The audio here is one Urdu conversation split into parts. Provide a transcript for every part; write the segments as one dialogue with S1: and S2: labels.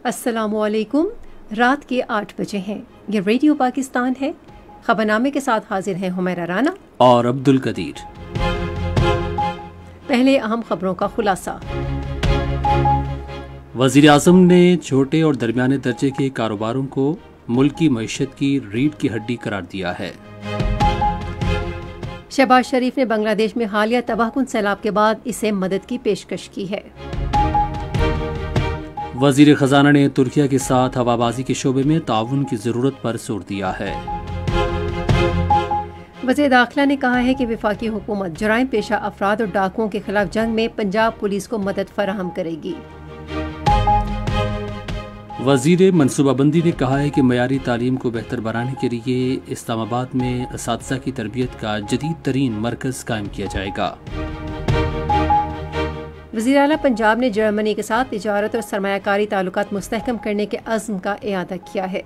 S1: السلام علیکم۔ رات کے 8 بجے ہیں۔ یہ ریڈیو پاکستان ہے۔ خبرنامے کے ساتھ حاضر ہیں حمیرہ رانا
S2: اور عبد القدیر۔
S1: پہلے اہم خبروں کا خلاصہ۔
S2: وزیر اعظم نے چھوٹے اور درمیانے درجے کے کاروباروں کو ملکی معیشت کی ریڑھ کی ہڈی قرار دیا ہے۔
S1: شہباز شریف نے بنگلہ دیش میں حالیہ تباہ کن سیلاب کے بعد اسے مدد کی پیشکش کی ہے۔
S2: وزیر خزانہ نے ترکیہ کے ساتھ ہوابازی کے شعبے میں تعاون کی ضرورت پر زور دیا ہے۔
S1: وزیر داخلہ نے کہا ہے کہ وفاقی حکومت جرائم پیشہ افراد اور ڈاکوؤں کے خلاف جنگ میں پنجاب پولیس کو مدد فراہم کرے گی۔
S2: وزیر منصوبہ بندی نے کہا ہے کہ معیاری تعلیم کو بہتر بنانے کے لیے اسلام آباد میں اساتذہ کی تربیت کا جدید ترین مرکز قائم کیا جائے گا۔
S1: وزیر اعلیٰ پنجاب نے جرمنی کے ساتھ تجارت اور سرمایہ کاری تعلقات مستحکم کرنے کے عزم کا اعادہ کیا ہے۔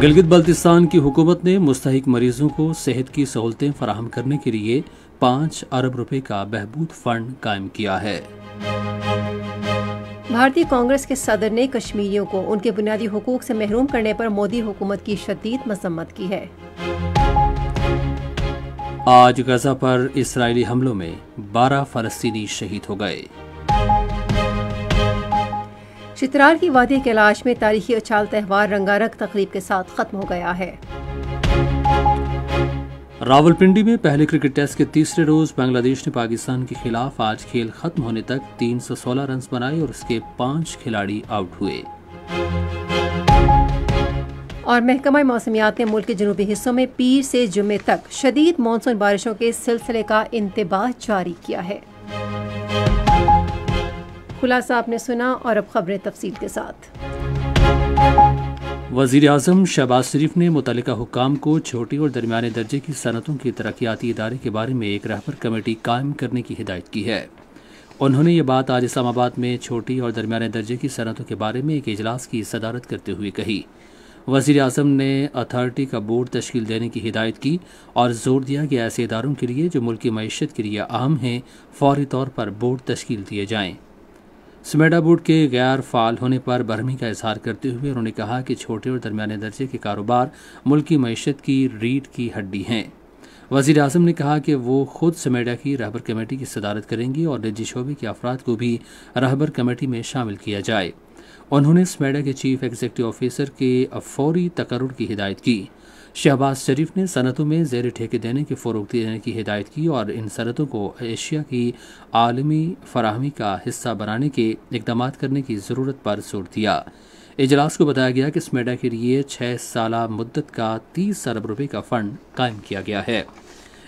S2: گلگت بلتستان کی حکومت نے مستحق مریضوں کو صحت کی سہولتیں فراہم کرنے کے لیے 5 ارب روپے کا بہبود فنڈ قائم کیا ہے۔
S1: بھارتی کانگریس کے صدر نے کشمیریوں کو ان کے بنیادی حقوق سے محروم کرنے پر مودی حکومت کی شدید مذمت کی ہے۔
S2: آج غزہ پر اسرائیلی حملوں میں 12 فلسطینی شہید ہو گئے۔
S1: چترال کی وادی کیلاش میں تاریخی اچھال تہوار رنگارنگ تقریب کے ساتھ ختم ہو گیا ہے۔
S2: راولپنڈی میں پہلے کرکٹ ٹیسٹ کے تیسرے روز بنگلہ دیش نے پاکستان کے خلاف آج کھیل ختم ہونے تک 316 رنز بنائے اور اس کے 5 کھلاڑی آؤٹ ہوئے۔
S1: اور محکمہ موسمیات نے ملک کے جنوبی حصوں میں پیر سے جمعے تک شدید مانسون بارشوں کے سلسلے کا انتباہ جاری کیا ہے۔ خلاصہ آپ نے سنا، اور اب خبریں تفصیل کے ساتھ۔
S2: وزیر اعظم شہباز شریف نے متعلقہ حکام کو چھوٹی اور درمیانے درجے کی صنعتوں کے ترقیاتی ادارے کے بارے میں ایک رہبر کمیٹی قائم کرنے کی ہدایت کی ہے۔ انہوں نے یہ بات آج اسلام آباد میں چھوٹی اور درمیانے درجے کی صنعتوں کے بارے میں ایک اجلاس کی صدارت کرتے ہوئے کہی۔ وزیر اعظم نے اتھارٹی کا بورڈ تشکیل دینے کی ہدایت کی اور زور دیا کہ ایسے اداروں کے لیے جو ملکی معیشت کے لیے اہم ہیں فوری طور پر بورڈ تشکیل دیے جائیں۔ سمیڈا بورڈ کے غیر فعال ہونے پر برہمی کا اظہار کرتے ہوئے انہوں نے کہا کہ چھوٹے اور درمیانے درجے کے کاروبار ملکی معیشت کی ریڑھ کی ہڈی ہیں۔ وزیر اعظم نے کہا کہ وہ خود سمیڈا کی رہبر کمیٹی کی صدارت کریں گے اور نجی شعبے کے افراد کو بھی رہبر کمیٹی میں شامل کیا جائے۔ انہوں نے سمیڈا کے چیف ایگزیکٹو آفیسر کے فوری تقرر کی ہدایت کی۔ شہباز شریف نے صنعتوں میں زیر ٹھیکے دینے کے فروغ دینے کی ہدایت کی اور ان صنعتوں کو ایشیا کی عالمی فراہمی کا حصہ بنانے کے اقدامات کرنے کی ضرورت پر زور دیا۔ اجلاس کو بتایا گیا کہ سمیڈا کے لیے 6 سالہ مدت کا 30 ارب روپے کا فنڈ قائم کیا گیا ہے۔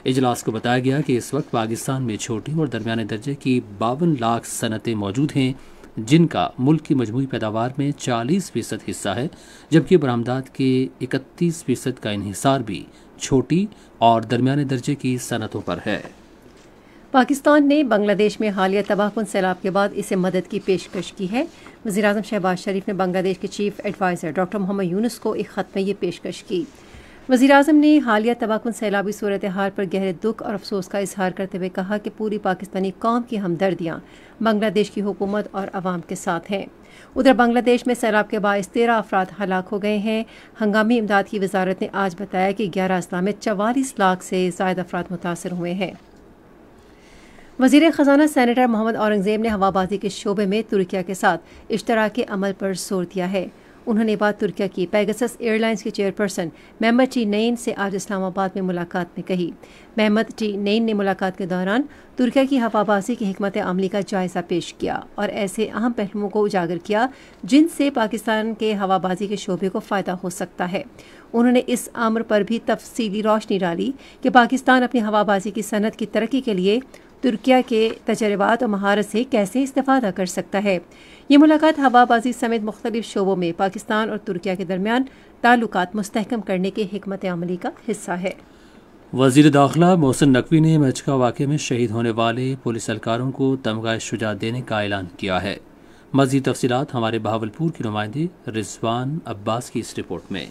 S2: اجلاس کو بتایا گیا کہ اس وقت پاکستان میں چھوٹی اور درمیانے درجے کی 52 لاکھ صنعتیں موجود ہیں، جن کا ملک کی مجموعی پیداوار میں 40% حصہ ہے، جبکہ برآمدات کے 31% کا انحصار بھی چھوٹی اور درمیانے درجے کی صنعتوں پر ہے۔
S1: پاکستان نے بنگلہ دیش میں حالیہ تباہ کن سیلاب کے بعد اسے مدد کی پیشکش کی ہے۔ وزیر اعظم شہباز شریف نے بنگلہ دیش کے چیف ایڈوائزر ڈاکٹر محمد یونس کو ایک خط میں یہ پیشکش کی۔ وزیر اعظم نے حالیہ تباہ کن سیلابی صورتحال پر گہرے دکھ اور افسوس کا اظہار کرتے ہوئے کہا کہ پوری پاکستانی قوم کی ہمدردیاں بنگلہ دیش کی حکومت اور عوام کے ساتھ ہیں۔ ادھر بنگلہ دیش میں سیلاب کے باعث 13 افراد ہلاک ہو گئے ہیں۔ ہنگامی امداد کی وزارت نے آج بتایا کہ 11 اضلاع میں 44 لاکھ سے زائد افراد متاثر ہوئے ہیں۔ وزیر خزانہ سینیٹر محمد اورنگزیب نے ہوابازی کے شعبے میں ترکیہ کے ساتھ اشتراکی عمل پر زور دیا ہے۔ انہوں نے بات ترکیہ کی پیگسس ایئر لائنز کے چیئرپرسن محمد ٹی نین سے آج اسلام آباد میں ملاقات میں کہی۔ محمد ٹی نین نے ملاقات کے دوران ترکیہ کی ہوابازی کی حکمت عملی کا جائزہ پیش کیا اور ایسے اہم پہلوؤں کو اجاگر کیا جن سے پاکستان کے ہوابازی کے شعبے کو فائدہ ہو سکتا ہے۔ انہوں نے اس امر پر بھی تفصیلی روشنی ڈالی کہ پاکستان اپنی ہوابازی کی صنعت کی ترقی کے لیے ترکیہ کے تجربات اور مہارت سے کیسے استفادہ کر سکتا ہے۔ یہ ملاقات ہوابازی سمیت مختلف شعبوں میں پاکستان اور ترکیہ کے درمیان تعلقات مستحکم کرنے کے حکمت عملی کا حصہ ہے۔
S2: وزیر داخلہ محسن نقوی نے مچھکا واقعے میں شہید ہونے والے پولیس اہلکاروں کو تمغہ شجاعت دینے کا اعلان کیا ہے۔ مزید تفصیلات ہمارے بہاولپور کے نمائندے رضوان عباس کی اس رپورٹ میں۔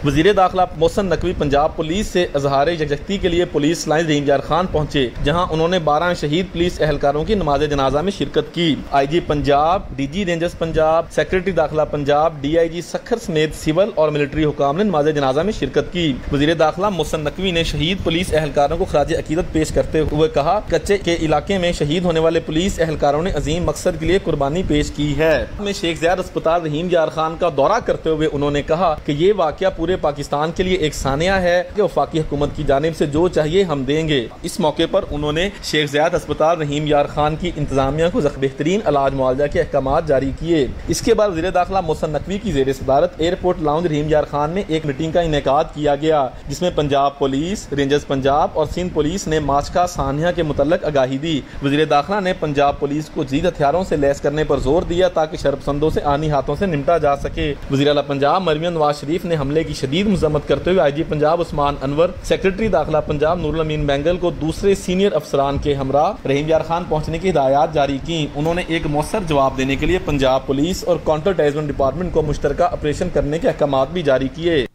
S3: وزیر داخلہ محسن نقوی پنجاب پولیس سے اظہار یکجہتی کے لیے پولیس لائن رحیم یار خان پہنچے، جہاں انہوں نے 12 شہید پولیس اہلکاروں کی نماز جنازہ میں شرکت کی۔ I G Punjab, D G rangers Punjab, secretary داخلہ Punjab, D I G Sukkur سمیت سول اور ملٹری حکام نے نماز جنازہ میں شرکت کی۔ وزیر داخلہ محسن نقوی نے شہید پولیس اہلکاروں کو خراج عقیدت پیش کرتے ہوئے کہا، کچے کے علاقے میں شہید ہونے والے پولیس اہلکاروں نے عظیم مقصد کے لیے قربانی پیش کی ہے۔ میں شیخ زیاد اسپتال رحیم یار خان کا دورہ کرتے ہوئے انہوں نے کہا کہ یہ واقعہ پورے پاکستان کے لیے ایک سانحہ ہے کہ وفاقی حکومت کی جانب سے جو چاہیے ہم دیں گے۔ اس موقع پر انہوں نے شیخ زیاد اسپتال رحیم یار خان کی انتظامیہ کو بہترین علاج معالجہ کے احکامات جاری کیے۔ اس کے بعد وزیر داخلہ محسن نقوی کی زیر صدارت ایئرپورٹ لاؤنج رحیم یار خان میں ایک میٹنگ کا انعقاد کیا گیا، جس میں پنجاب پولیس، رینجرز پنجاب اور سندھ پولیس نے مارچ کا سانحہ کے متعلق آگاہی دی۔ وزیر داخلہ نے پنجاب پولیس کو جدید ہتھیاروں سے لیس کرنے پر زور دیا تاکہ شرپسندوں سے آنی ہاتھوں سے نمٹا جا سکے۔ وزیر اعلیٰ پنجاب مریم نواز شریف نے حملے کی شدید مذمت کرتے ہوئے آئی جی پنجاب عثمان انور، سیکرٹری داخلہ پنجاب نور الامین بینگل کو دوسرے سینئر افسران کے ہمراہ رحیم یار خان پہنچنے کی ہدایات جاری کی۔ انہوں نے ایک مؤثر جواب دینے کے لیے پنجاب پولیس اور کاؤنٹر ٹیررزم ڈپارٹمنٹ کو مشترکہ آپریشن کرنے کے احکامات بھی جاری کیے۔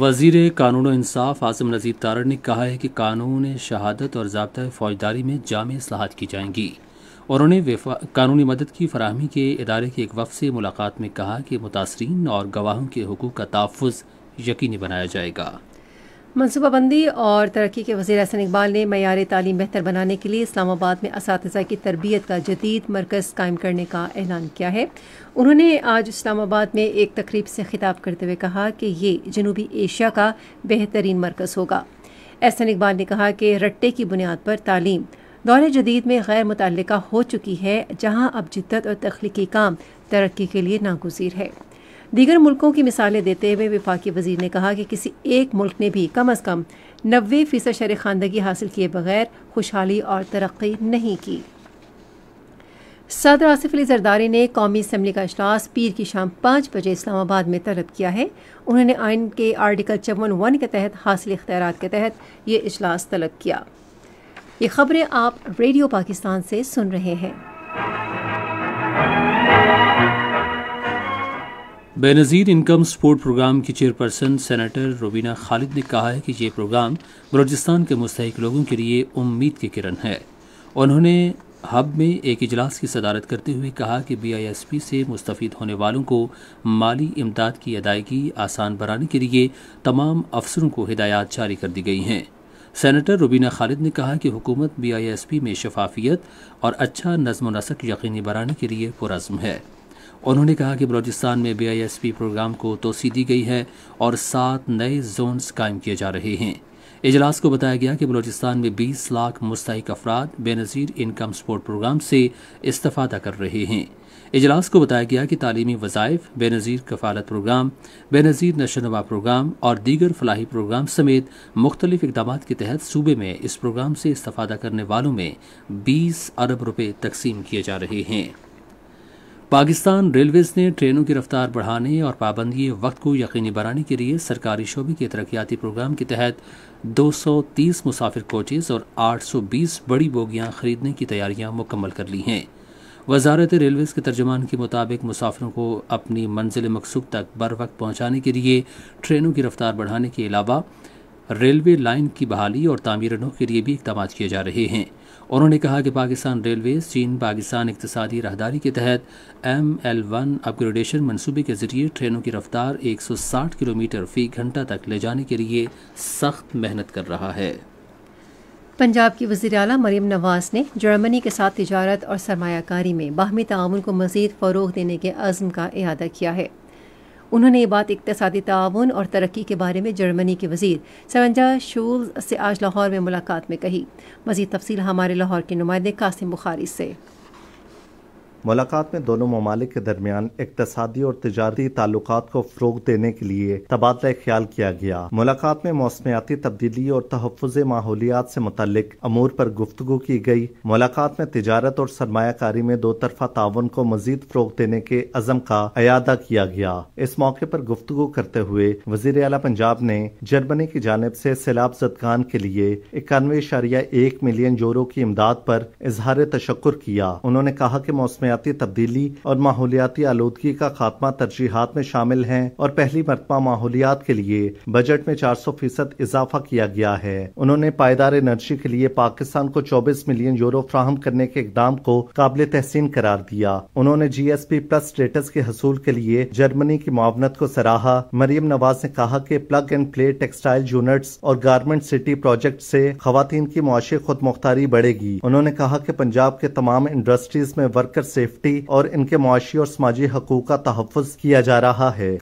S2: وزیر قانون و انصاف عاصم نذیر تارڑ نے کہا ہے کہ قانون شہادت اور ضابطۂ فوجداری میں جامع اصلاحات کی جائیں گی، اور انہوں نے قانونی مدد کی فراہمی کے ادارے کے ایک وفد سے ملاقات میں کہا کہ متاثرین اور گواہوں کے حقوق کا تحفظ یقینی بنایا جائے گا۔
S1: منصوبہ بندی اور ترقی کے وزیر احسن اقبال نے معیار تعلیم بہتر بنانے کے لیے اسلام آباد میں اساتذہ کی تربیت کا جدید مرکز قائم کرنے کا اعلان کیا ہے۔ انہوں نے آج اسلام آباد میں ایک تقریب سے خطاب کرتے ہوئے کہا کہ یہ جنوبی ایشیا کا بہترین مرکز ہوگا۔ احسن اقبال نے کہا کہ رٹے کی بنیاد پر تعلیم دور جدید میں غیر متعلقہ ہو چکی ہے، جہاں اب جدت اور تخلیقی کام ترقی کے لیے ناگزیر ہے۔ دیگر ملکوں کی مثالیں دیتے ہوئے وفاقی وزیر نے کہا کہ کسی ایک ملک نے بھی کم از کم 90% شرح خواندگی حاصل کیے بغیر خوشحالی اور ترقی نہیں کی۔ صدر آصف علی زرداری نے قومی اسمبلی کا اجلاس پیر کی شام 5 بجے اسلام آباد میں طلب کیا ہے۔ انہوں نے آئین کے آرٹیکل 54(1) کے تحت حاصل اختیارات کے تحت یہ اجلاس طلب کیا۔ یہ خبریں آپ ریڈیو پاکستان سے سن رہے ہیں۔
S2: بے نظیر انکم سپورٹ پروگرام کی چیئرپرسن سینیٹر روبینہ خالد نے کہا ہے کہ یہ پروگرام بلوچستان کے مستحق لوگوں کے لیے امید کی کرن ہے۔ انہوں نے ہب میں ایک اجلاس کی صدارت کرتے ہوئے کہا کہ BISP سے مستفید ہونے والوں کو مالی امداد کی ادائیگی آسان بنانے کے لیے تمام افسروں کو ہدایات جاری کر دی گئی ہیں۔ سینیٹر روبینہ خالد نے کہا کہ حکومت BISP میں شفافیت اور اچھا نظم و نسق یقینی بنانے کے لیے پرعزم ہے۔ انہوں نے کہا کہ بلوچستان میں BISP پروگرام کو توسیع دی گئی ہے اور 7 نئے زونز قائم کیے جا رہے ہیں۔ اجلاس کو بتایا گیا کہ بلوچستان میں 20 لاکھ مستحق افراد بے نظیر انکم سپورٹ پروگرام سے استفادہ کر رہے ہیں۔ اجلاس کو بتایا گیا کہ تعلیمی وظائف، بے نظیر کفالت پروگرام، بے نظیر نشو و نما پروگرام اور دیگر فلاحی پروگرام سمیت مختلف اقدامات کے تحت صوبے میں اس پروگرام سے استفادہ کرنے والوں میں 20 ارب روپے تقسیم کیے جا رہے ہیں۔ پاکستان ریلویز نے ٹرینوں کی رفتار بڑھانے اور پابندی وقت کو یقینی بنانے کے لیے سرکاری شعبے کے ترقیاتی پروگرام کے تحت 230 مسافر کوچز اور 820 بڑی بوگیاں خریدنے کی تیاریاں مکمل کر لی ہیں۔ وزارت ریلویز کے ترجمان کے مطابق مسافروں کو اپنی منزل مقصود تک بر وقت پہنچانے کے لیے ٹرینوں کی رفتار بڑھانے کے علاوہ ریلوے لائن کی بحالی اور تعمیر نو کے لیے بھی اقدامات کیے جا رہے ہیں۔ انہوں نے کہا کہ پاکستان ریلویز چین پاکستان اقتصادی راہداری کے تحت ML1 اپ گریڈیشن منصوبے کے ذریعے ٹرینوں کی رفتار 160 کلومیٹر فی گھنٹہ تک لے جانے کے لیے سخت محنت کر رہا ہے۔
S1: پنجاب کی وزیر اعلیٰ مریم نواز نے جرمنی کے ساتھ تجارت اور سرمایہ کاری میں باہمی تعاون کو مزید فروغ دینے کے عزم کا اعادہ کیا ہے۔ انہوں نے یہ بات اقتصادی تعاون اور ترقی کے بارے میں جرمنی کے وزیر سونجا شولز سے آج لاہور میں ملاقات میں کہی۔ مزید تفصیل ہمارے لاہور کے نمائندے قاسم بخاری سے۔
S4: ملاقات میں دونوں ممالک کے درمیان اقتصادی اور تجارتی تعلقات کو فروغ دینے کے لیے تبادلہ خیال کیا گیا۔ ملاقات میں موسمیاتی تبدیلی اور تحفظ ماحولیات سے متعلق امور پر گفتگو کی گئی۔ ملاقات میں تجارت اور سرمایہ کاری میں دو طرفہ تعاون کو مزید فروغ دینے کے عزم کا اعادہ کیا گیا۔ اس موقع پر گفتگو کرتے ہوئے وزیر اعلیٰ پنجاب نے جرمنی کی جانب سے سیلاب زدگان کے لیے 91.1 ملین یورو کی امداد پر اظہار تشکر کیا۔ انہوں نے کہا کہ موسمیاتی موسمیاتی تبدیلی اور ماحولیاتی آلودگی کا خاتمہ ترجیحات میں شامل ہیں اور پہلی مرتبہ ماحولیات کے لیے بجٹ میں 400% اضافہ کیا گیا ہے۔ انہوں نے پائیدار انرجی کے لیے پاکستان کو 24 ملین یورو فراہم کرنے کے اقدام کو قابل تحسین قرار دیا۔ انہوں نے GSP+ اسٹیٹس کے حصول کے لیے جرمنی کی معاونت کو سراہا۔ مریم نواز نے کہا کہ plug and play textile units اور گارمنٹ سٹی پروجیکٹ سے خواتین کی معاشی خود مختاری بڑھے گی۔ انہوں نے کہا کہ پنجاب کے تمام انڈسٹریز میں ورکر سیفٹی اور ان کے معاشی اور سماجی حقوق کا تحفظ کیا جا رہا ہے۔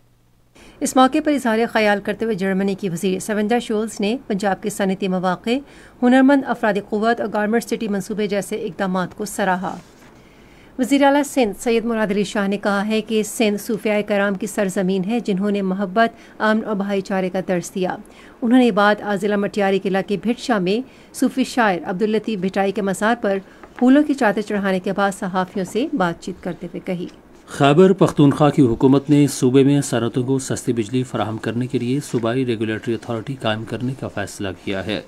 S1: اس موقع پر اظہار خیال کرتے ہوئے جرمنی کی وزیر سونڈا شولز نے پنجاب کے صنعتی مواقع، ہنرمند افرادی قوت اور گارمنٹ سٹی منصوبے جیسے اقدامات کو سراہا۔ وزیر اعلیٰ سندھ سید مراد علی شاہ نے کہا ہے کہ سندھ صوفیاء کرام کی سرزمین ہے جنہوں نے محبت، امن اور بھائی چارے کا درس دیا۔ انہوں نے یہ بات آج ضلع مٹیاری قلعہ کے بھٹ شاہ میں صوفی شاعر عبداللطیف بھٹائی کے مزار پر پھولوں کی چادر چڑھانے کے بعد صحافیوں سے بات چیت کرتے ہوئے کہی۔
S2: خیبر پختونخوا کی حکومت نے صوبے میں صنعتوں کو سستی بجلی فراہم کرنے کے لیے صوبائی ریگولیٹری اتھارٹی قائم کرنے کا فیصلہ کیا ہے۔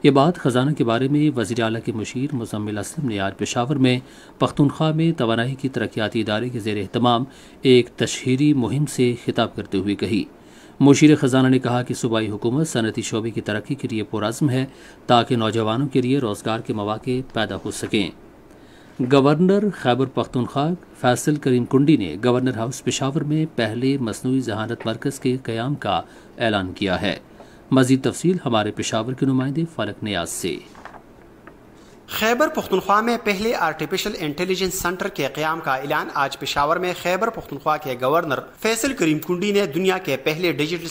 S2: یہ بات خزانہ کے بارے میں وزیر اعلیٰ کے مشیر مزمل اسلم نے آج پشاور میں پختونخوا میں توانائی کی ترقیاتی ادارے کے زیر اہتمام ایک تشہیری مہم سے خطاب کرتے ہوئے کہی۔ مشیر خزانہ نے کہا کہ صوبائی حکومت صنعتی شعبے کی ترقی کے لیے پرعزم ہے تاکہ نوجوانوں کے لیے روزگار کے مواقع پیدا ہو سکیں۔ گورنر خیبر پختونخوا فیصل کریم کنڈی نے گورنر ہاؤس پشاور میں پہلے مصنوعی ذہانت مرکز کے قیام کا اعلان کیا ہے۔ مزید تفصیل ہمارے پشاور کے نمائندے فلک نیاز سے۔
S5: خیبر پختونخوا میں پہلے آرٹیفیشل انٹیلیجنس سینٹر کے قیام کا اعلان آج پشاور میں خیبر پختونخوا کے گورنر فیصل کریم کنڈی نے دنیا کے پہلے ڈیجیٹل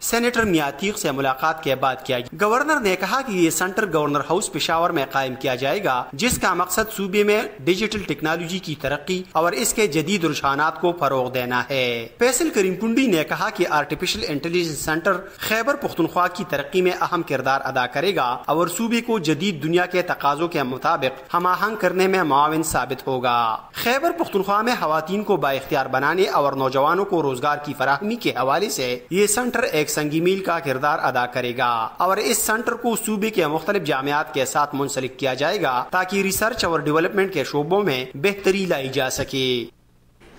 S5: سینیٹر میاں عتیق سے ملاقات کے بعد کیا۔ گورنر نے کہا کہ یہ سینٹر گورنر ہاؤس پشاور میں قائم کیا جائے گا جس کا مقصد صوبے میں ڈیجیٹل ٹیکنالوجی کی ترقی اور اس کے جدید رجحانات کو فروغ دینا ہے۔ فیصل کریم کنڈی نے کہا کہ artificial intelligence centre Khyber Pakhtunkhwa کی ترقی میں اہم کردار ادا کرے گا اور صوبے کو جدید دنیا کے تقاضوں کے مطابق ہم آہنگ کرنے میں معاون ثابت ہوگا۔ خیبر پختونخوا میں خواتین کو بااختیار بنانے اور نوجوانوں کو روزگار کی فراہمی کے حوالے سے یہ سینٹر ایک سنگی میل کا کردار ادا کرے گا اور اس سینٹر کو صوبے کے مختلف جامعات کے ساتھ منسلک کیا جائے گا تاکہ ریسرچ اور ڈیولپمنٹ کے شعبوں میں بہتری لائی جا سکے۔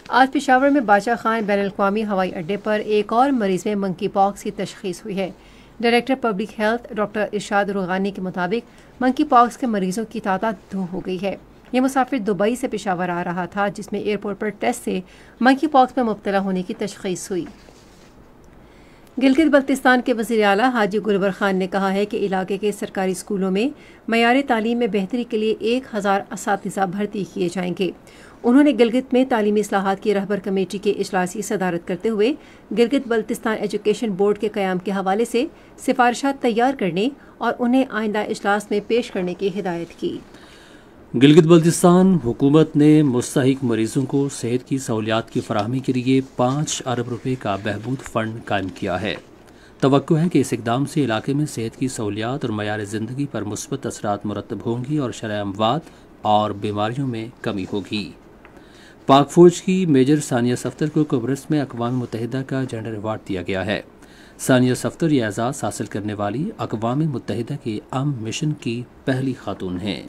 S1: آج پشاور میں بادشاہ خان بین الاقوامی ہوائی اڈے پر ایک اور مریض میں منکی پاکس کی تشخیص ہوئی ہے۔ ڈائریکٹر پبلک ہیلتھ ڈاکٹر ارشاد رغانی کے مطابق منکی پاکس کے مریضوں کی تعداد 2 ہو گئی ہے۔ یہ مسافر دبئی سے پشاور آ رہا تھا جس میں ایئرپورٹ پر ٹیسٹ سے منکی پاکس میں مبتلا ہونے کی تشخیص ہوئی۔ گلگت بلتستان کے وزیر اعلیٰ حاجی گلبر خان نے کہا ہے کہ علاقے کے سرکاری اسکولوں میں معیار تعلیم میں بہتری کے لیے 1000 اساتذہ بھرتی کیے جائیں گے۔ انہوں نے گلگت میں تعلیمی اصلاحات کی رہبر کمیٹی کے اجلاس کی صدارت کرتے ہوئے گلگت بلتستان ایجوکیشن بورڈ کے قیام کے حوالے سے سفارشات تیار کرنے اور انہیں آئندہ اجلاس میں پیش کرنے کی ہدایت کی۔
S2: گلگت بلتستان حکومت نے مستحق مریضوں کو صحت کی سہولیات کی فراہمی کے لیے 5 ارب روپے کا بہبود فنڈ قائم کیا ہے۔ توقع ہے کہ اس اقدام سے علاقے میں صحت کی سہولیات اور معیار زندگی پر مثبت اثرات مرتب ہوں گی اور شرح اموات اور بیماریوں میں کمی ہوگی۔ پاک فوج کی میجر ثانیہ صفدر کو قبرص میں اقوام متحدہ کا جنڈر ایوارڈ دیا گیا ہے۔ ثانیہ صفدر یہ اعزاز حاصل کرنے والی اقوام متحدہ کے مشن کی پہلی خاتون ہیں۔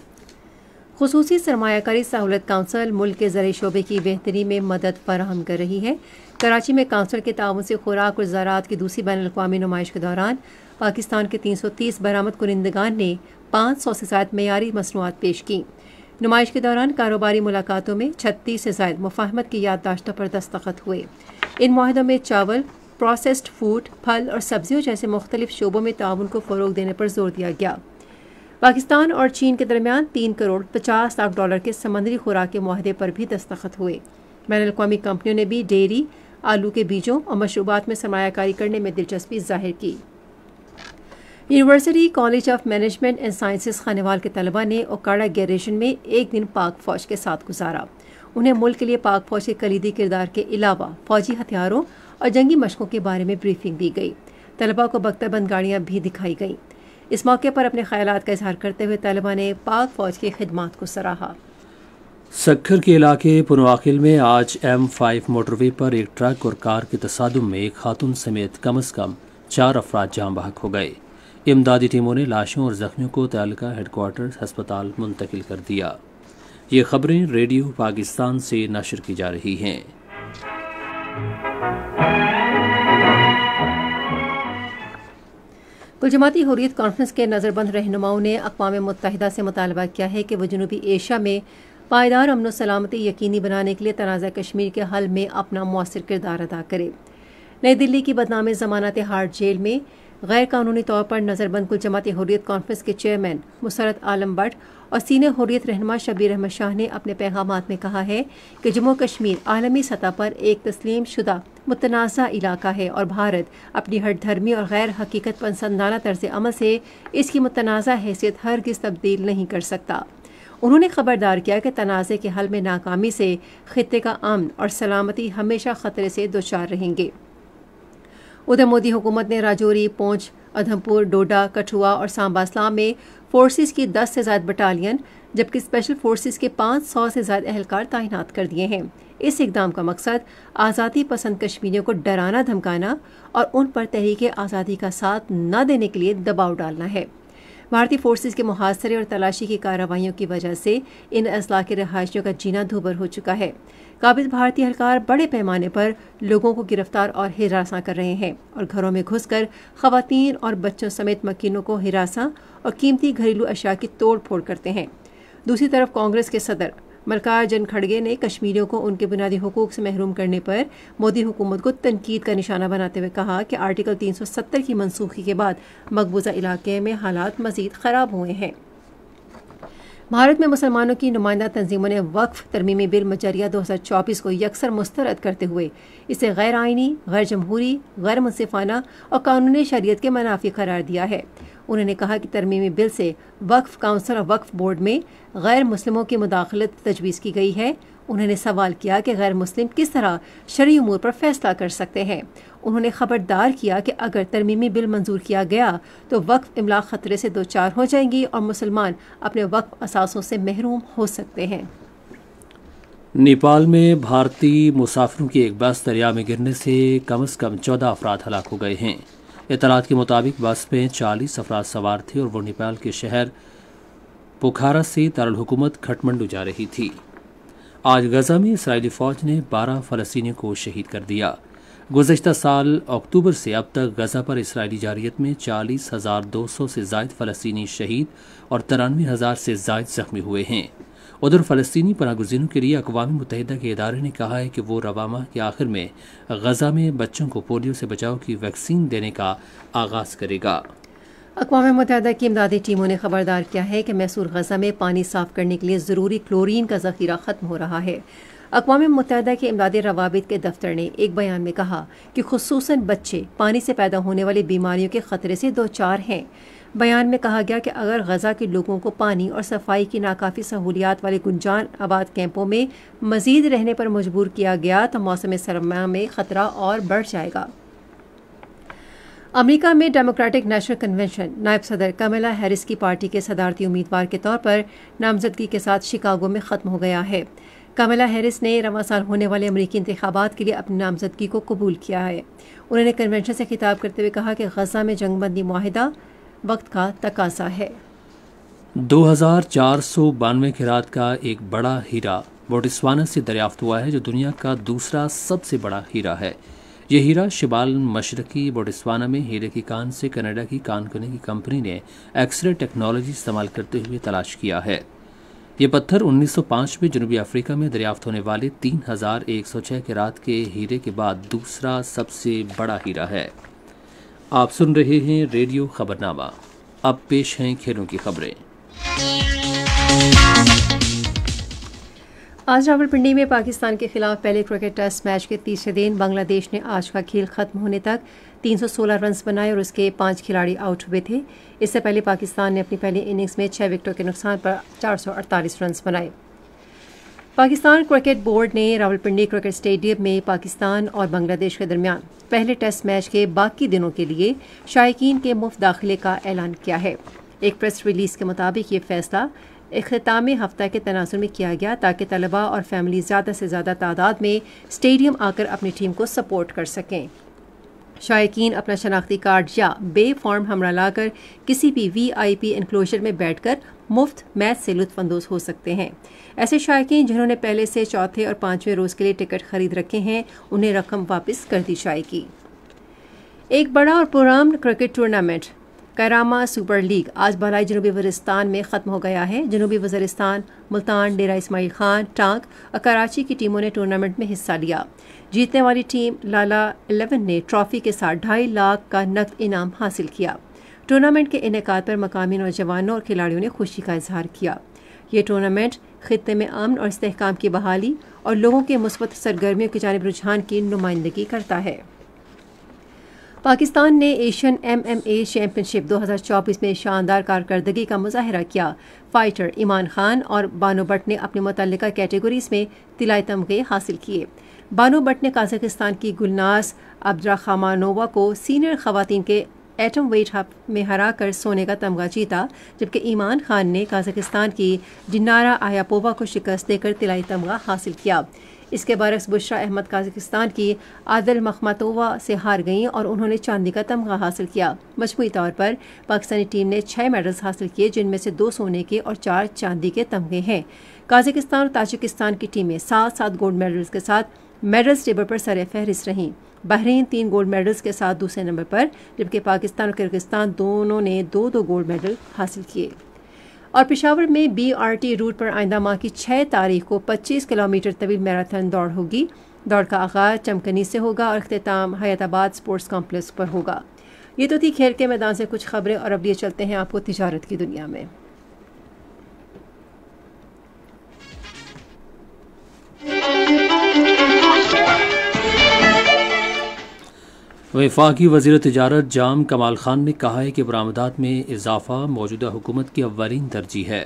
S1: خصوصی سرمایہ کاری سہولت کونسل ملک کے زرعی شعبے کی بہتری میں مدد فراہم کر رہی ہے۔ کراچی میں کونسل کے تعاون سے خوراک اور زراعت کی دوسری بین الاقوامی نمائش کے دوران پاکستان کے 330 برآمد کنندگان نے 500 سے زائد معیاری مصنوعات پیش کیں۔ نمائش کے دوران کاروباری ملاقاتوں میں 36 سے زائد مفاہمت کی یادداشتوں پر دستخط ہوئے۔ ان معاہدوں میں چاول، پروسیسڈ فوڈ، پھل اور سبزیوں جیسے مختلف شعبوں میں تعاون کو فروغ دینے پر زور دیا گیا۔ پاکستان اور چین کے درمیان 3 کروڑ 50 لاکھ ڈالر کے سمندری خوراک کے معاہدے پر بھی دستخط ہوئے۔ بین الاقوامی کمپنیوں نے بھی ڈیری، آلو کے بیجوں اور مشروبات میں سرمایہ کاری کرنے میں دلچسپی ظاہر کی۔ University college of management and sciences Khanewal کے طلباء نے اوکاڑا گیریشن میں ایک دن پاک فوج کے ساتھ گزارا۔ انہیں ملک کے لیے پاک فوج کے کلیدی کردار کے علاوہ فوجی ہتھیاروں اور جنگی مشقوں کے بارے میں بریفنگ دی گئی۔ طلباء کو بختر بند گاڑیاں بھی دکھائی گئیں۔ اس موقع پر اپنے خیالات کا اظہار کرتے ہوئے طلباء نے پاک فوج کی خدمات کو سراہا۔
S2: سکھر کے علاقے پنواخل میں آج M5 موٹر وے پر ایک ٹرک اور کار کے تصادم میں ایک خاتون سمیت کم از کم 4 افراد جاں بحق ہو گئے۔ امدادی ٹیموں نے لاشوں اور زخمیوں کو تعلقہ ہیڈ کوارٹر ہسپتال منتقل کر دیا۔ یہ خبریں ریڈیو پاکستان سے نشر کی جا رہی ہیں۔
S1: کل جماعتی حریت کانفرنس کے نظر بند رہنماؤں نے اقوام متحدہ سے مطالبہ کیا ہے کہ وہ جنوبی ایشیا میں پائیدار امن و سلامتی یقینی بنانے کے لیے تنازع کشمیر کے حل میں اپنا مؤثر کردار ادا کرے۔ نئی دلی کی بدنام ضمانت ہارٹ جیل میں غیر قانونی طور پر نظر بند کل جماعتی حریت کانفرنس کے چیئرمین مسرت عالم بٹ اور سینئر حریت رہنما شبیر احمد شاہ نے اپنے پیغامات میں کہا ہے کہ جموں کشمیر عالمی سطح پر ایک تسلیم شدہ متنازع علاقہ ہے اور بھارت اپنی ہٹ دھرمی اور غیر حقیقت پسندانہ طرز عمل سے اس کی متنازع حیثیت ہرگز تبدیل نہیں کر سکتا۔ انہوں نے خبردار کیا کہ تنازع کے حل میں ناکامی سے خطے کا امن اور سلامتی ہمیشہ خطرے سے دوچار رہیں گے۔ ادھر مودی حکومت نے راجوری، پونچھ، ادھمپور، ڈوڈا، کٹھوا اور سانبا اسلام میں فورسز کی 10 سے زائد بٹالین جبکہ اسپیشل فورسز کے 500 سے زائد اہلکار تعینات کر دیے ہیں۔ اس اقدام کا مقصد آزادی پسند کشمیریوں کو ڈرانا دھمکانا اور ان پر تحریک آزادی کا ساتھ نہ دینے کے لیے دباؤ ڈالنا ہے۔ بھارتی فورسز کے محاصرے اور تلاشی کی کارروائیوں کی وجہ سے ان اضلاع کے رہائشیوں کا جینا دھوبر ہو چکا ہے۔ قابض بھارتی اہلکار بڑے پیمانے پر لوگوں کو گرفتار اور ہراساں کر رہے ہیں اور گھروں میں گھس کر خواتین اور بچوں سمیت مکینوں کو ہراساں اور قیمتی گھریلو اشیاء کی توڑ پھوڑ کرتے ہیں۔ دوسری طرف کانگریس کے صدر ملکارجن کھڑگے نے کشمیریوں کو ان کے بنیادی حقوق سے محروم کرنے پر مودی حکومت کو تنقید کا نشانہ بناتے ہوئے کہا کہ آرٹیکل 370 کی منسوخی کے بعد مقبوضہ علاقے میں حالات مزید خراب ہوئے ہیں۔ بھارت میں مسلمانوں کی نمائندہ تنظیموں نے وقف ترمیمی بل مجریہ 2024 کو یکسر مسترد کرتے ہوئے اسے غیر آئینی، غیر جمہوری، غیر منصفانہ اور قانون شریعت کے منافی قرار دیا ہے۔ انہوں نے کہا کہ ترمیمی بل سے وقف کونسل اور وقف بورڈ میں غیر مسلموں کی مداخلت تجویز کی گئی ہے۔ انہوں نے سوال کیا کہ غیر مسلم کس طرح شرعی امور پر فیصلہ کر سکتے ہیں۔ انہوں نے خبردار کیا کہ اگر ترمیمی بل منظور کیا گیا تو وقف املاک خطرے سے دوچار ہو جائیں گی اور مسلمان اپنے وقف اثاثوں سے محروم ہو سکتے ہیں۔
S2: نیپال میں بھارتی مسافروں کی ایک بس دریا میں گرنے سے کم از کم 14 افراد ہلاک ہو گئے ہیں۔ اطلاعات کے مطابق بس میں 40 افراد سوار تھے اور وہ نیپال کے شہر پوکھارا سے دارالحکومت کھٹمنڈو جا رہی تھی۔ آج غزہ میں اسرائیلی فوج نے 12 فلسطینیوں کو شہید کر دیا۔ گزشتہ سال اکتوبر سے اب تک غزہ پر اسرائیلی جارحیت میں 40,200 سے زائد فلسطینی شہید اور 93,000 سے زائد زخمی ہوئے ہیں۔ ادھر فلسطینی پناہ گزینوں کے لیے اقوام متحدہ کے ادارے نے کہا ہے کہ وہ رواں ماہ کے آخر میں غزہ میں بچوں کو پولیو سے بچاؤ کی ویکسین دینے کا آغاز کرے گا۔
S1: اقوام متحدہ کی امدادی ٹیموں نے خبردار کیا ہے کہ محصور غزہ میں پانی صاف کرنے کے لیے ضروری کلورین کا ذخیرہ ختم ہو رہا ہے۔ اقوام متحدہ کے امدادی روابط کے دفتر نے ایک بیان میں کہا کہ خصوصاً بچے پانی سے پیدا ہونے والی بیماریوں کے خطرے سے دوچار ہیں۔ بیان میں کہا گیا کہ اگر غزہ کے لوگوں کو پانی اور صفائی کی ناکافی سہولیات والے گنجان آباد کیمپوں میں مزید رہنے پر مجبور کیا گیا تو موسم سرما میں خطرہ اور بڑھ جائے گا۔ امریکہ میں ڈیموکریٹک نیشنل کنونشن نائب صدر کمیلا ہیرس کی پارٹی کے صدارتی امیدوار کے طور پر نامزدگی کے ساتھ شکاگو میں ختم ہو گیا ہے۔ کمیلا ہیرس نے رواں سال ہونے والے امریکی انتخابات کے لیے اپنی نامزدگی کو قبول کیا ہے۔ انہوں نے کنونشن سے خطاب کرتے ہوئے کہا کہ غزہ میں جنگ بندی معاہدہ وقت کا تقاضا ہے۔
S2: 2492 کیرات کا ایک بڑا ہیرا بوٹسوانا سے دریافت ہوا ہے جو دنیا کا دوسرا سب سے بڑا ہیرا ہے۔ یہ ہیرا شمال مشرقی بوٹسوانا میں ہیرے کی کان سے کینیڈا کی کان کنی کی کمپنی نے ایکس رے ٹیکنالوجی استعمال کرتے ہوئے تلاش کیا ہے۔ یہ پتھر 1905 میں جنوبی افریقہ میں دریافت ہونے والے 3106 کیرات کے ہیرے کے بعد دوسرا سب سے بڑا ہیرا ہے۔ آپ سن رہے ہیں ریڈیو خبرنامہ۔ اب پیش ہیں کھیلوں کی خبریں۔
S1: آج راولپنڈی میں پاکستان کے خلاف پہلے کرکٹ ٹیسٹ میچ کے تیسرے دن بنگلہ دیش نے آج کا کھیل ختم ہونے تک 316 رنز بنائے اور اس کے 5 کھلاڑی آؤٹ ہوئے تھے۔ اس سے پہلے پاکستان نے اپنی پہلی اننگز میں 6 وکٹوں کے نقصان پر 448 رنز بنائے۔ پاکستان کرکٹ بورڈ نے راولپنڈی کرکٹ اسٹیڈیم میں پاکستان اور بنگلہ دیش کے درمیان پہلے ٹیسٹ میچ کے باقی دنوں کے لیے شائقین کے مفت داخلے کا اعلان کیا ہے۔ ایک پریس ریلیز کے مطابق یہ فیصلہ اختتامی ہفتہ کے تناظر میں کیا گیا تاکہ طلباء اور فیملی زیادہ سے زیادہ تعداد میں اسٹیڈیم آ کر اپنی ٹیم کو سپورٹ کر سکیں۔ شائقین اپنا شناختی کارڈ یا بے فارم ہمراہ لا کر کسی بھی VIP انکلوژر میں بیٹھ کر مفت میچ سے لطف اندوز ہو سکتے ہیں۔ ایسے شائقین جنہوں نے پہلے سے چوتھے اور پانچویں روز کے لیے ٹکٹ خرید رکھے ہیں انہیں رقم واپس کر دی جائے گی۔ ایک بڑا اور پرامن کرکٹ ٹورنامنٹ کیراما سپر لیگ آج بالائی جنوبی وزیرستان میں ختم ہو گیا ہے۔ جنوبی وزیرستان، ملتان، ڈیرہ اسماعیل خان، ٹانک اور کراچی کی ٹیموں نے ٹورنامنٹ میں حصہ لیا۔ جیتنے والی ٹیم لالا 11 نے ٹرافی کے ساتھ 2.5 لاکھ کا نقد انعام حاصل کیا۔ ٹورنامنٹ کے انعقاد پر مقامی نوجوانوں اور کھلاڑیوں نے خوشی کا اظہار کیا۔ یہ ٹورنامنٹ خطے میں امن اور استحکام کی بحالی اور لوگوں کے مثبت سرگرمیوں کی جانب رجحان کی نمائندگی کرتا ہے۔ پاکستان نے ایشین MMA چیمپئن شپ 2024 میں شاندار کارکردگی کا مظاہرہ کیا۔ فائٹر ایمان خان اور بانو بٹ نے اپنی متعلقہ کیٹیگریز میں طلائی تمغے حاصل کیے۔ بانو بٹ نے قازقستان کی گلناز عبدالرحمانووا کو سینئر خواتین کے ایٹم ویٹ میں ہرا کر سونے کا تمغہ جیتا، جبکہ ایمان خان نے قازقستان کی جنارا آیاپووا کو شکست دے کر طلائی تمغہ حاصل کیا۔ اس کے برعکس بشرا احمد قازقستان کی عادل مخمتووا سے ہار گئیں اور انہوں نے چاندی کا تمغہ حاصل کیا۔ مجموعی طور پر پاکستانی ٹیم نے 6 میڈلز حاصل کیے، جن میں سے 2 سونے کے اور 4 چاندی کے تمغے ہیں۔ قازقستان اور تاجکستان کی ٹیمیں 7 گولڈ میڈلز کے ساتھ میڈلز ٹیبل پر سر فہرست رہیں۔ بحرین 3 گولڈ میڈلز کے ساتھ دوسرے نمبر پر، جبکہ پاکستان اور کرغزستان دونوں نے 2 گولڈ میڈل حاصل کیے۔ اور پشاور میں BRT روٹ پر آئندہ ماہ کی 6 تاریخ کو 25 کلومیٹر طویل میراتھن دوڑ ہوگی۔ دوڑ کا آغاز چمکنی سے ہوگا اور اختتام حیات آباد اسپورٹس کمپلیکس پر ہوگا۔ یہ تو تھی کھیل کے میدان سے کچھ خبریں، اور اب یہ چلتے ہیں آپ کو تجارت کی دنیا میں۔
S2: وفاقی وزیر تجارت جام کمال خان نے کہا ہے کہ برآمدات میں اضافہ موجودہ حکومت کی اولین ترجیح ہے۔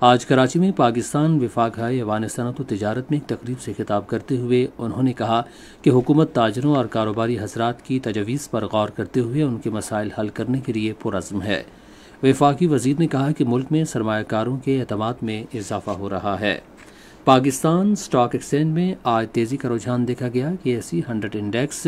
S2: آج کراچی میں پاکستان وفاق ہائے ایوان صنعت و تجارت میں ایک تقریب سے خطاب کرتے ہوئے انہوں نے کہا کہ حکومت تاجروں اور کاروباری حضرات کی تجاویز پر غور کرتے ہوئے ان کے مسائل حل کرنے کے لیے پرعزم ہے۔ وفاقی وزیر نے کہا کہ ملک میں سرمایہ کاروں کے اعتماد میں اضافہ ہو رہا ہے۔ پاکستان اسٹاک ایکسچینج میں آج تیزی کا رجحان دیکھا گیا کہ ایسی 100 انڈیکس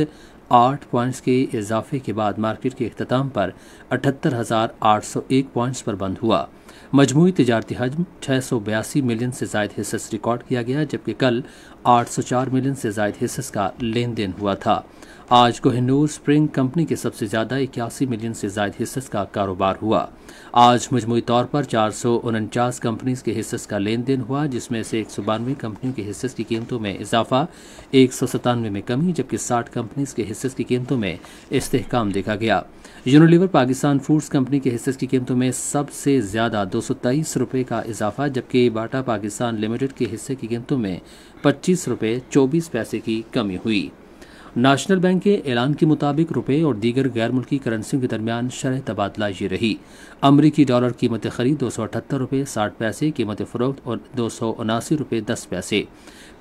S2: 8 پوائنٹس کے اضافے کے بعد مارکیٹ کے اختتام پر 78,801 پوائنٹس پر بند ہوا۔ مجموعی تجارتی حجم 682 ملین سے زائد حصص ریکارڈ کیا گیا، جبکہ کل 804 ملین سے زائد حصص کا لین دین ہوا تھا۔ آج کوہ نور اسپرنگ کمپنی کے سب سے زیادہ 81 ملین سے زائد حصص کا کاروبار ہوا۔ آج مجموعی طور پر 449 کمپنیز کے حصص کا لین دین ہوا، جس میں سے 192 کمپنیوں کے حصص کی قیمتوں میں اضافہ، 197 میں کمی، جبکہ 60 کمپنیز کے حصص کی قیمتوں میں استحکام دیکھا گیا۔ یونیلیور پاکستان فوڈز کمپنی کے حصص کی قیمتوں میں سب سے زیادہ 223 روپے کا اضافہ، جبکہ باٹا پاکستان لمیٹڈ کے حصے کی قیمتوں میں 25 روپے 24 پیسے کی کمی ہوئی۔ نیشنل بینک کے اعلان کے مطابق روپے اور دیگر غیر ملکی کرنسیوں کے درمیان شرح تبادلہ یہ رہی: امریکی ڈالر قیمت خرید 278 روپے 60 پیسے، قیمت فروخت اور 279 روپے 10 پیسے،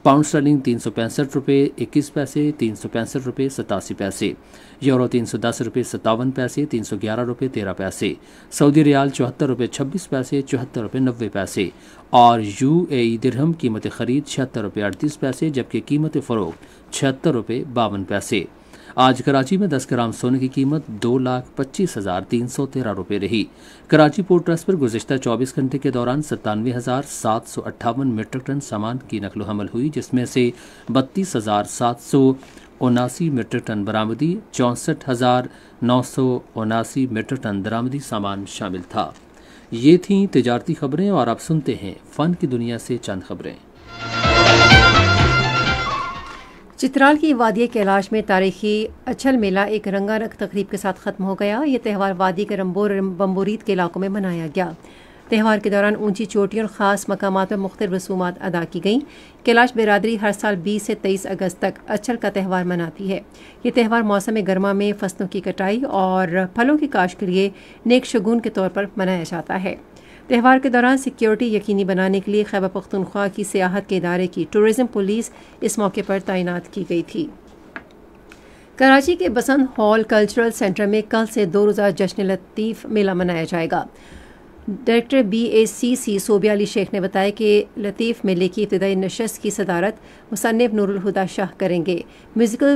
S2: پاؤنڈ اسٹرلنگ 365 روپے 21 پیسے 365 روپے 87 پیسے، یورو 310 روپے 57 پیسے 311 روپے 13 پیسے، سعودی ریال 74 روپے 26 پیسے 74 روپے 90 پیسے، اور UAE درہم قیمت خرید 76 روپے 38 پیسے، جبکہ قیمت فروخت 76 روپے 52 پیسے۔ آج کراچی میں 10 گرام سونے کی قیمت 2,25,313 روپے رہی۔ کراچی پورٹ ٹرسٹ پر گزشتہ 24 گھنٹے کے دوران 97,758 میٹرک ٹن سامان کی نقل و حمل ہوئی، جس میں سے 32,779 میٹرک ٹن برآمدی، 64,979 میٹرک ٹن درآمدی سامان شامل تھا۔ یہ تھیں تجارتی خبریں، اور اب سنتے ہیں فن کی دنیا سے چند خبریں۔
S1: چترال کی وادی کیلاش میں تاریخی اچھل میلہ ایک رنگا رنگ تقریب کے ساتھ ختم ہو گیا۔ یہ تہوار وادی کے رمبور اور بمبورید کے علاقوں میں منایا گیا۔ تہوار کے دوران اونچی چوٹیوں اور خاص مقامات پر مختلف رسومات ادا کی گئیں۔ کیلاش برادری ہر سال 20 سے 23 اگست تک اچھل کا تہوار مناتی ہے۔ یہ تہوار موسم گرما میں فصلوں کی کٹائی اور پھلوں کی کاشت کے لیے نیک شگون کے طور پر منایا جاتا ہے۔ تہوار کے دوران سیکیورٹی یقینی بنانے کے لیے خیبر پختونخوا کی سیاحت کے ادارے کی ٹورزم پولیس اس موقع پر تعینات کی گئی تھی۔ کراچی کے بسنت ہال کلچرل سینٹر میں کل سے 2 روزہ جشن لطیف میلہ منایا جائے گا۔ ڈائریکٹر BACC صوبیہ علی شیخ نے بتایا کہ لطیف میلے کی ابتدائی نشست کی صدارت مصنف نور الہدا شاہ کریں گے۔ Musical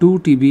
S2: 2 TB